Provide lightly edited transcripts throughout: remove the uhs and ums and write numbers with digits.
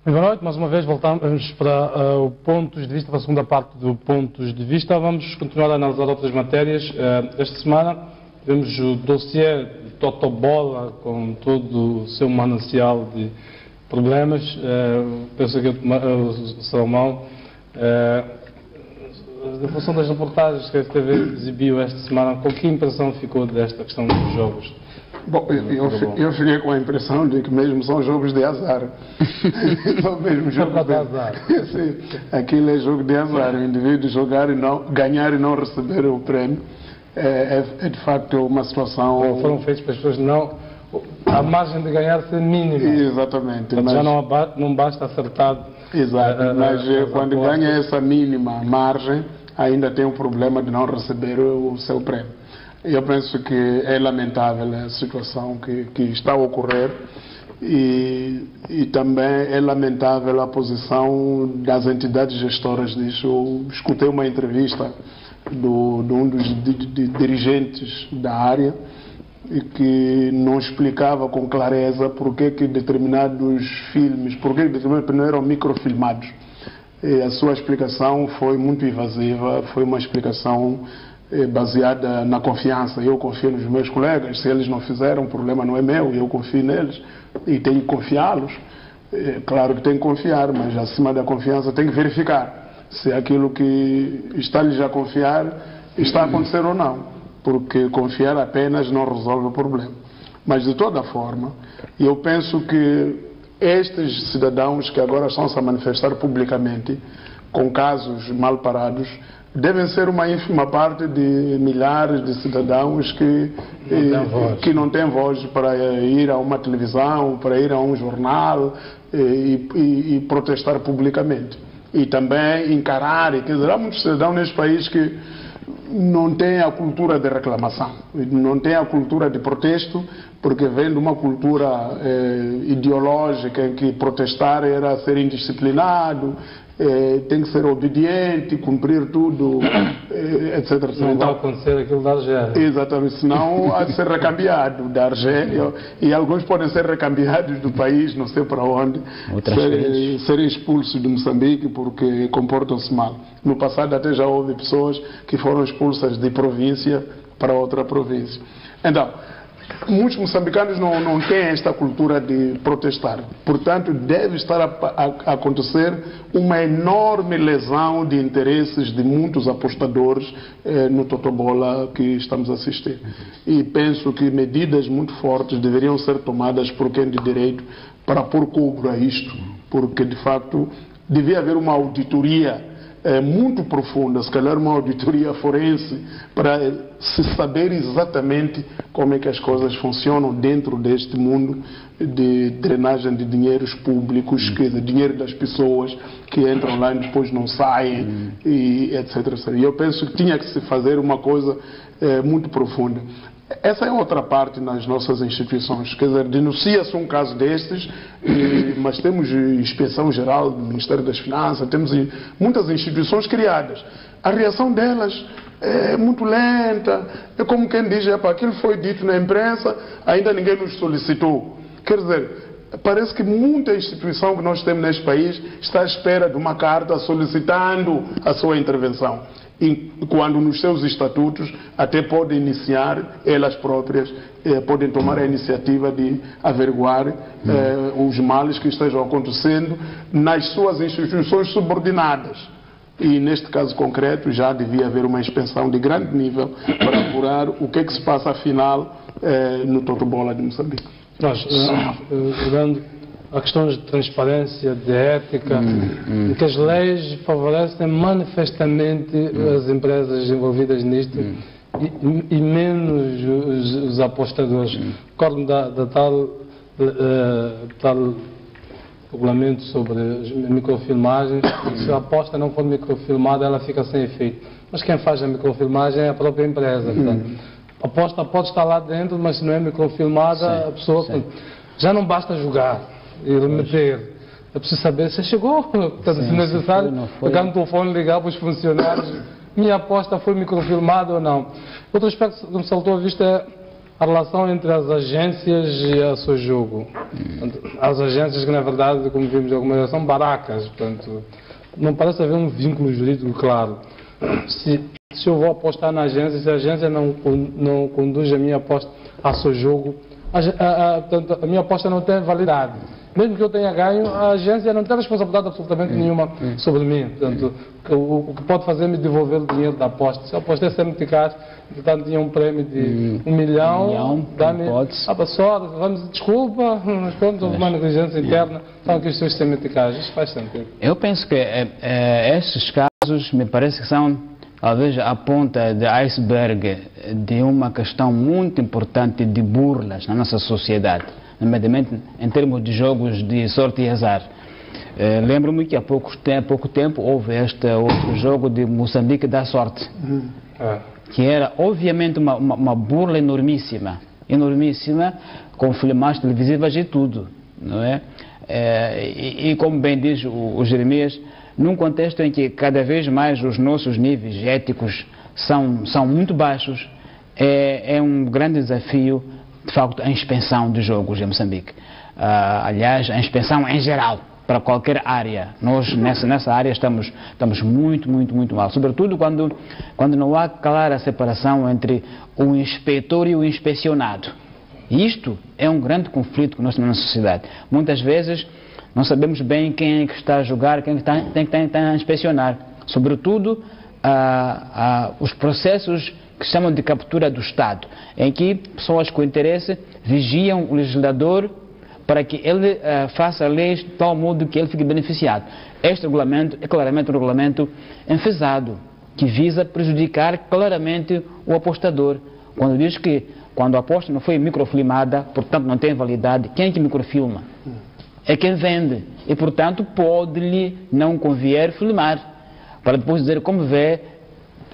Boa noite, mais uma vez voltamos para o pontos de vista, para a segunda parte do pontos de vista. Vamos continuar a analisar outras matérias. Esta semana tivemos o dossiê de Totobola com todo o seu manancial de problemas. Penso que o Salomão, na função das reportagens que a TV exibiu esta semana, com que impressão ficou desta questão dos jogos? Bom, eu fiquei com a impressão de que mesmo são jogos de azar. São mesmo jogos de azar. Sim, aquilo é jogo de azar. O indivíduo jogar e não, ganhar e não receber o prémio é de facto uma situação... Foram feitos para as pessoas não... A margem de ganhar ser mínima. Exatamente. Mas já não basta acertar... Exato, mas quando ganha essa mínima margem, ainda tem o problema de não receber o seu prémio. Eu penso que é lamentável a situação que está a ocorrer e também é lamentável a posição das entidades gestoras disso. Eu escutei uma entrevista de um dos dirigentes da área e que não explicava com clareza porque que determinados filmes, porque determinados não eram microfilmados. E a sua explicação foi muito evasiva, foi uma explicação baseada na confiança. Eu confio nos meus colegas, se eles não fizeram, o problema não é meu, eu confio neles e tenho que confiá-los. Claro que tenho que confiar, mas acima da confiança tenho que verificar se aquilo que está-lhes a confiar está a acontecer ou não, porque confiar apenas não resolve o problema. Mas de toda forma, eu penso que estes cidadãos que agora estão-se a manifestar publicamente com casos mal parados devem ser uma ínfima parte de milhares de cidadãos que não têm voz para ir a uma televisão, para ir a um jornal e protestar publicamente. E também encarar, quer dizer, há muitos cidadãos neste país que não têm a cultura de reclamação, não têm a cultura de protesto, porque vem de uma cultura ideológica em que protestar era ser indisciplinado, tem que ser obediente, cumprir tudo, etc. Não vai acontecer aquilo da Argélia. Exatamente, senão há de ser recambiado da Argélia e alguns podem ser recambiados do país, não sei para onde, serem expulsos de Moçambique porque comportam-se mal. No passado até já houve pessoas que foram expulsas de província para outra província. Então, muitos moçambicanos não têm esta cultura de protestar. Portanto, deve estar a acontecer uma enorme lesão de interesses de muitos apostadores no Totobola que estamos a assistir. E penso que medidas muito fortes deveriam ser tomadas por quem de direito para pôr cobro a isto, porque de facto devia haver uma auditoria muito profunda, se calhar uma auditoria forense, para se saber exatamente como é que as coisas funcionam dentro deste mundo de drenagem de dinheiros públicos, que é dinheiro das pessoas que entram lá e depois não saem, e etc. E eu penso que tinha que se fazer uma coisa muito profunda. Essa é outra parte nas nossas instituições, quer dizer, denuncia-se um caso destes, mas temos inspeção geral do Ministério das Finanças, temos muitas instituições criadas. A reação delas é muito lenta, é como quem diz, aquilo foi dito na imprensa, ainda ninguém nos solicitou. Quer dizer, parece que muita instituição que nós temos neste país está à espera de uma carta solicitando a sua intervenção. E quando nos seus estatutos até podem iniciar, elas próprias podem tomar a iniciativa de averiguar os males que estejam acontecendo nas suas instituições subordinadas. E neste caso concreto já devia haver uma inspeção de grande nível para apurar o que é que se passa afinal no Totobola de Moçambique. Nós, olhando a questões de transparência, de ética, em que as leis favorecem manifestamente as empresas envolvidas nisto e menos os apostadores. Recordo-me da tal regulamento sobre as microfilmagens, se a aposta não for microfilmada, ela fica sem efeito. Mas quem faz a microfilmagem é a própria empresa. A aposta pode estar lá dentro, mas se não é microfilmada, a pessoa... Já não basta jogar e remeter. É preciso saber se chegou, portanto, se necessário, pegar no telefone e ligar para os funcionários. Minha aposta foi microfilmada ou não. Outro aspecto que me saltou à vista é a relação entre as agências e a Sojogo. As agências que, na verdade, como vimos algumas vezes, são barracas, portanto, não parece haver um vínculo jurídico claro. Se eu vou apostar na agência, se a agência não conduz a minha aposta a Sojogo, portanto, a minha aposta não tem validade. Mesmo que eu tenha ganho, a agência não tem responsabilidade absolutamente nenhuma sobre mim. Portanto, o que pode fazer é me devolver o dinheiro da aposta. Se eu apostei 100 meticais, portanto tinha um prémio de 1 milhão, dá-me desculpa, mas pronto, houve uma negligência interna, são que os seus 100 meticais. Isto faz sentido. Eu penso que estes casos me parece que são, talvez, a ponta de iceberg de uma questão muito importante de burlas na nossa sociedade, nomeadamente em termos de jogos de sorte e azar. Lembro-me que há pouco tempo houve este outro jogo de Moçambique da sorte, que era obviamente uma burla enormíssima, com filmagens televisivas e tudo, não é? E como bem diz o Jeremias, num contexto em que cada vez mais os nossos níveis éticos são muito baixos, é um grande desafio, de facto, a inspeção de jogos em Moçambique. Aliás, a inspeção em geral, para qualquer área. Nós, nessa área, estamos muito mal. Sobretudo quando não há clara separação entre o inspetor e o inspecionado. E isto é um grande conflito que nós temos na sociedade. Muitas vezes, não sabemos bem quem é que está a julgar, quem é que está a inspecionar. Sobretudo, os processos que se chamam de captura do Estado, em que pessoas com interesse vigiam o legislador para que ele faça leis de tal modo que ele fique beneficiado. Este regulamento é claramente um regulamento enfesado, que visa prejudicar claramente o apostador. Quando diz que, quando a aposta não foi microfilmada, portanto não tem validade, quem é que microfilma? É quem vende. E, portanto, pode-lhe não convier filmar, para depois dizer, como vê,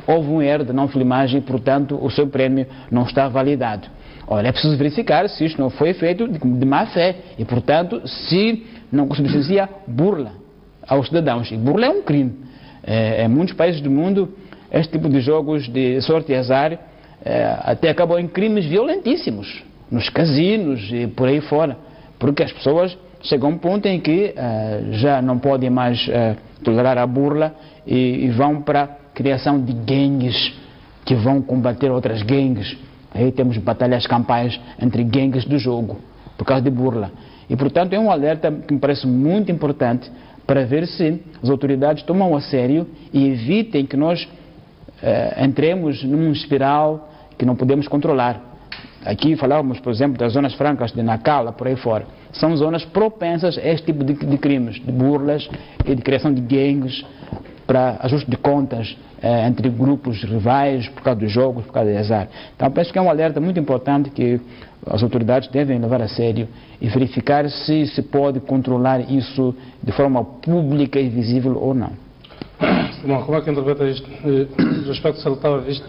houve um erro de não filmagem e, portanto, o seu prémio não está validado. Olha, é preciso verificar se isto não foi feito de má fé e, portanto, se não substancia burla aos cidadãos. E burla é um crime. Em muitos países do mundo, este tipo de jogos de sorte e azar até acabam em crimes violentíssimos, nos casinos e por aí fora, porque as pessoas chegam a um ponto em que já não podem mais tolerar a burla e vão para a criação de gangues que vão combater outras gangues. Aí temos batalhas campais entre gangues do jogo, por causa de burla. E, portanto, é um alerta que me parece muito importante para ver se as autoridades tomam a sério e evitem que nós entremos numa espiral que não podemos controlar. Aqui falávamos, por exemplo, das zonas francas de Nacala, por aí fora. São zonas propensas a este tipo de crimes, de burlas e de criação de gangues para ajuste de contas entre grupos rivais, por causa dos jogos, por causa de azar. Então, penso que é um alerta muito importante que as autoridades devem levar a sério e verificar se se pode controlar isso de forma pública e visível ou não. Bom, como é que interpreta isto? Do aspecto que se estava visto,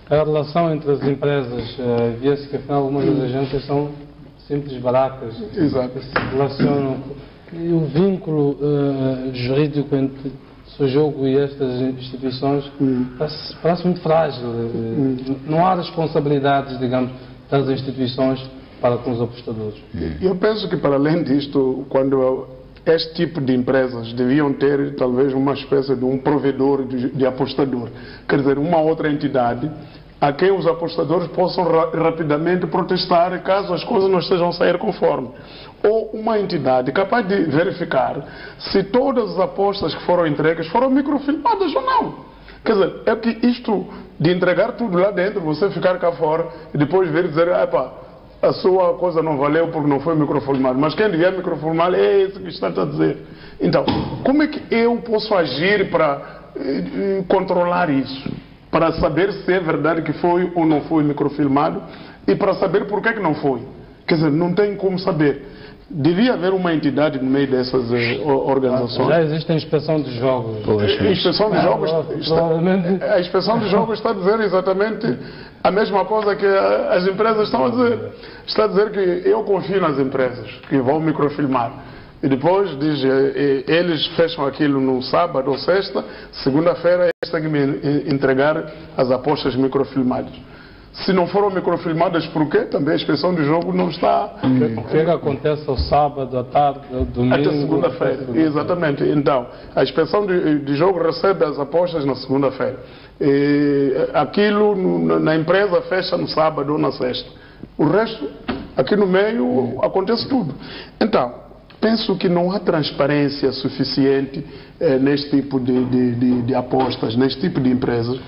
a relação entre as empresas, via-se que afinal algumas das agências são simples barracas. Exato. Que se relacionam. E o vínculo jurídico entre o jogo e estas instituições parece muito frágil. Não há responsabilidades, digamos, das instituições para com os apostadores. Eu penso que, para além disto, quando este tipo de empresas deviam ter talvez uma espécie de um provedor de apostador, quer dizer, uma outra entidade a quem os apostadores possam rapidamente protestar caso as coisas não estejam a sair conforme. Ou uma entidade capaz de verificar se todas as apostas que foram entregues foram microfilmadas ou não. Quer dizer, é que isto de entregar tudo lá dentro, você ficar cá fora e depois vir dizer, a sua coisa não valeu porque não foi microfilmado. Mas quem devia microfilmar é esse que está a dizer. Então, como é que eu posso agir para controlar isso? Para saber se é verdade que foi ou não foi microfilmado e para saber por que não foi. Quer dizer, não tem como saber. Devia haver uma entidade no meio dessas organizações. Já existe a inspeção de jogos. A inspeção de jogos a inspeção de jogos está a dizer exatamente a mesma coisa que as empresas estão a dizer. Está a dizer que eu confio nas empresas que vão microfilmar. E depois diz, eles fecham aquilo no sábado ou sexta, segunda-feira eles têm que me entregar as apostas microfilmadas. Se não foram microfilmadas, por quê? Também a inspeção de jogo não está... O que é que acontece ao sábado, à tarde, ao domingo? Até segunda-feira, exatamente. Então, a inspeção de jogo recebe as apostas na segunda-feira. Aquilo na empresa fecha no sábado ou na sexta. O resto, aqui no meio, acontece tudo. Então, penso que não há transparência suficiente neste tipo de apostas, neste tipo de empresas.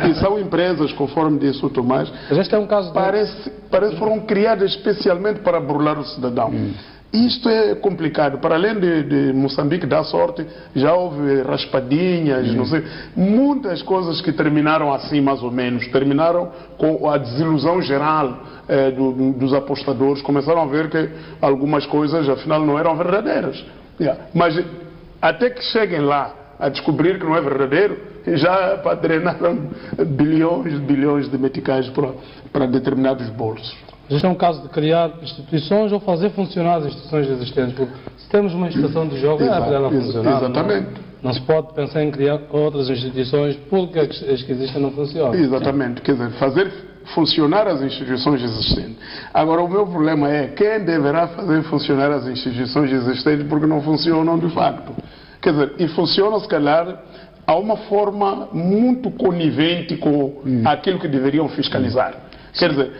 E são empresas, conforme disse o Tomás, mas este é um caso parece foram criadas especialmente para burlar o cidadão. Isto é complicado. Para além de Moçambique dar sorte, já houve raspadinhas, não sei, muitas coisas que terminaram assim, mais ou menos. Terminaram com a desilusão geral dos apostadores. Começaram a ver que algumas coisas, afinal, não eram verdadeiras. Mas até que cheguem lá a descobrir que não é verdadeiro, já drenaram bilhões de meticais para determinados bolsos. Este é um caso de criar instituições ou fazer funcionar as instituições existentes. Porque se temos uma instituição de jogos, é para ela funcionar. Exatamente. Não se pode pensar em criar outras instituições porque as que existem não funcionam. Exatamente. Quer dizer, fazer funcionar as instituições existentes. Agora, o meu problema é quem deverá fazer funcionar as instituições existentes porque não funcionam de facto. Quer dizer, e funcionam, se calhar, a uma forma muito conivente com aquilo que deveriam fiscalizar. Quer dizer,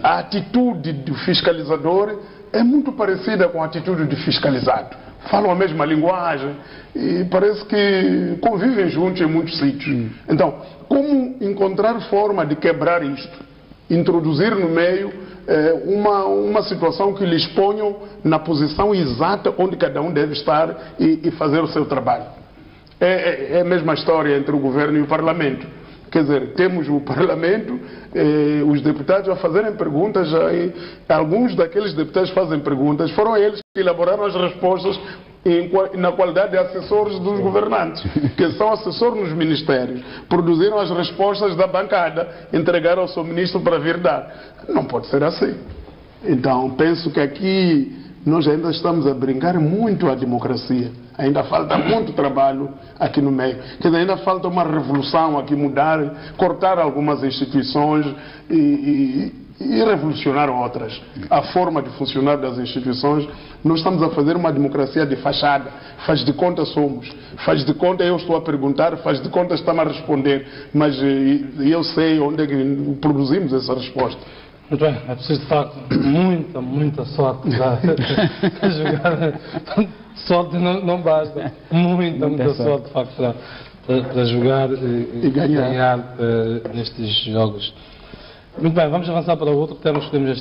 a atitude do fiscalizador é muito parecida com a atitude do fiscalizado. Falam a mesma linguagem e parece que convivem juntos em muitos sítios. Então, como encontrar forma de quebrar isto? Introduzir no meio uma situação que lhes ponham na posição exata onde cada um deve estar e fazer o seu trabalho. É a mesma história entre o governo e o parlamento. Quer dizer, temos o parlamento, os deputados a fazerem perguntas, alguns daqueles deputados fazem perguntas, foram eles que elaboraram as respostas na qualidade de assessores dos governantes, que são assessores nos ministérios, produziram as respostas da bancada, entregaram ao seu ministro para vir dar. Não pode ser assim. Então, penso que aqui nós ainda estamos a brincar muito a democracia. Ainda falta muito trabalho aqui no meio. Quer dizer, ainda falta uma revolução aqui, mudar, cortar algumas instituições e revolucionar outras. A forma de funcionar das instituições, nós estamos a fazer uma democracia de fachada. Faz de conta somos. Faz de conta eu estou a perguntar, faz de conta estamos a responder. Mas eu sei onde é que produzimos essa resposta. Muito bem, é preciso de facto muita sorte para jogar. Sorte não basta. Muita sorte de facto para jogar e ganhar nestes jogos. Muito bem, vamos avançar para outro tema que escolhemos este